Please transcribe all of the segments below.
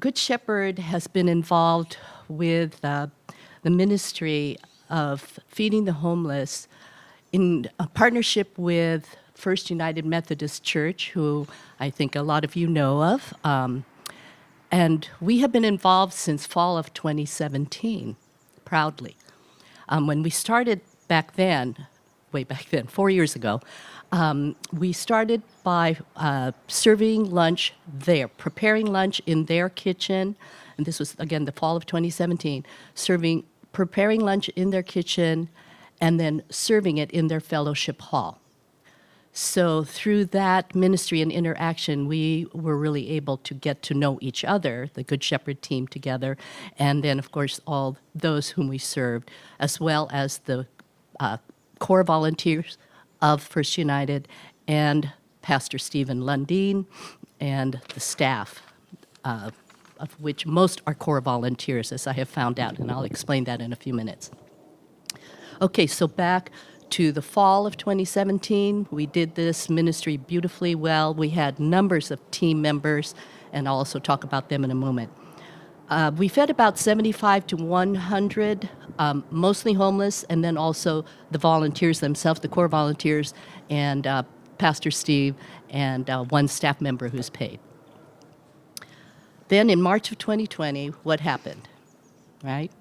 Good Shepherd has been involved with the ministry of feeding the homeless in a partnership with First United Methodist Church, who I think a lot of you know of. And we have been involved since fall of 2017, proudly. When we started back then, way back then, 4 years ago, we started by serving lunch there, preparing lunch in their kitchen. And this was, again, the fall of 2017, preparing lunch in their kitchen and then serving it in their fellowship hall. So through that ministry and interaction, we were really able to get to know each other, the Good Shepherd team together, and then, of course, all those whom we served, as well as the core volunteers of First United and Pastor Stephen Lundeen and the staff, of which most are core volunteers, as I have found out, and I'll explain that in a few minutes. Okay, so back to the fall of 2017, we did this ministry beautifully well. We had numbers of team members, and I'll also talk about them in a moment. We fed about 75 to 100, mostly homeless, and then also the volunteers themselves, the core volunteers, and Pastor Steve, and one staff member who's paid. Then in March of 2020, what happened, right?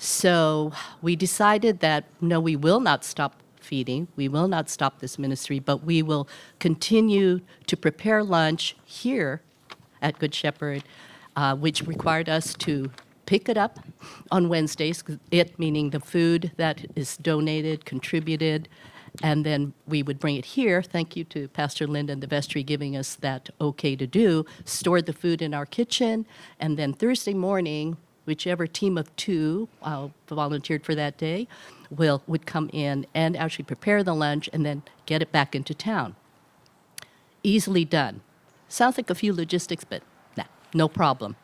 So we decided that, no, we will not stop feeding. We will not stop this ministry, but we will continue to prepare lunch here at Good Shepherd, which required us to pick it up on Wednesdays, it meaning the food that is donated, contributed, and then we would bring it here. Thank you to Pastor Linda and the vestry giving us that okay to do, store the food in our kitchen, and then Thursday morning, whichever team of two volunteered for that day would come in and actually prepare the lunch and then get it back into town. Easily done. Sounds like a few logistics, but nah, no problem.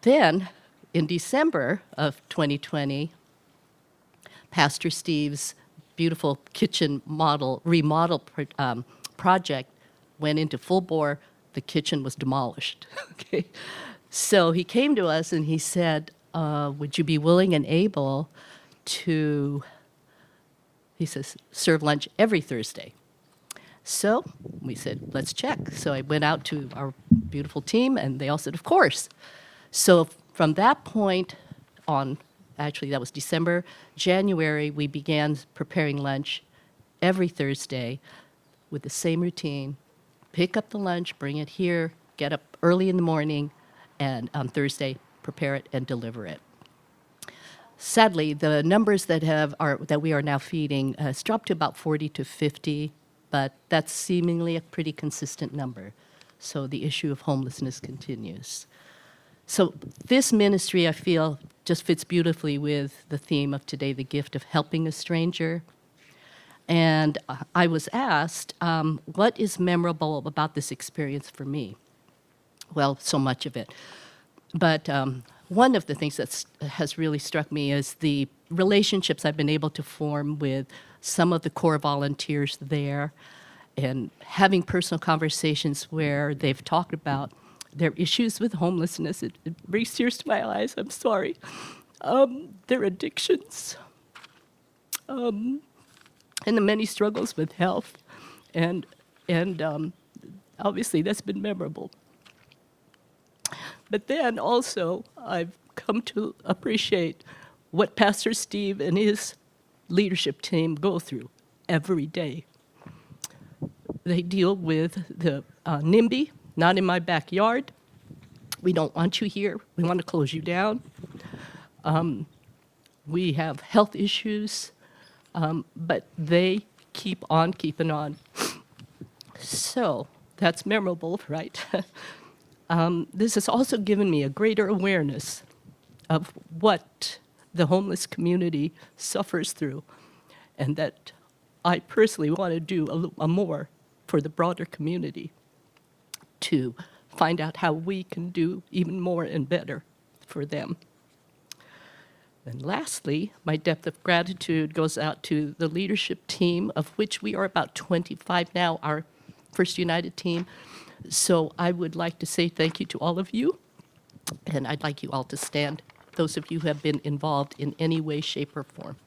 Then, in December of 2020, Pastor Steve's beautiful kitchen remodel project went into full bore. The kitchen was demolished. Okay. So he came to us and he said, would you be willing and able to, he says, serve lunch every Thursday? So we said, let's check. So I went out to our beautiful team and they all said, of course. So from that point on, actually that was December, January, we began preparing lunch every Thursday with the same routine. Pick up the lunch, bring it here, get up early in the morning, and on Thursday, prepare it and deliver it. Sadly, the numbers that we are now feeding has dropped to about 40 to 50, but that's seemingly a pretty consistent number. So the issue of homelessness continues. So this ministry, I feel, just fits beautifully with the theme of today, the gift of helping a stranger. And I was asked, what is memorable about this experience for me? Well, so much of it. But one of the things that has really struck me is the relationships I've been able to form with some of the core volunteers there and having personal conversations where they've talked about their issues with homelessness. It brings tears to my eyes, I'm sorry. Their addictions, and the many struggles with health. And obviously that's been memorable. But then also, I've come to appreciate what Pastor Steve and his leadership team go through every day. They deal with the NIMBY, not in my backyard. We don't want you here. We want to close you down. We have health issues, but they keep on keeping on. So that's memorable, right? This has also given me a greater awareness of what the homeless community suffers through, and that I personally want to do a more for the broader community to find out how we can do even more and better for them. And lastly, my depth of gratitude goes out to the leadership team, of which we are about 25 now, our First United team. So I would like to say thank you to all of you, and I'd like you all to stand, those of you who have been involved in any way, shape, or form.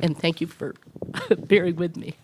And thank you for bearing with me.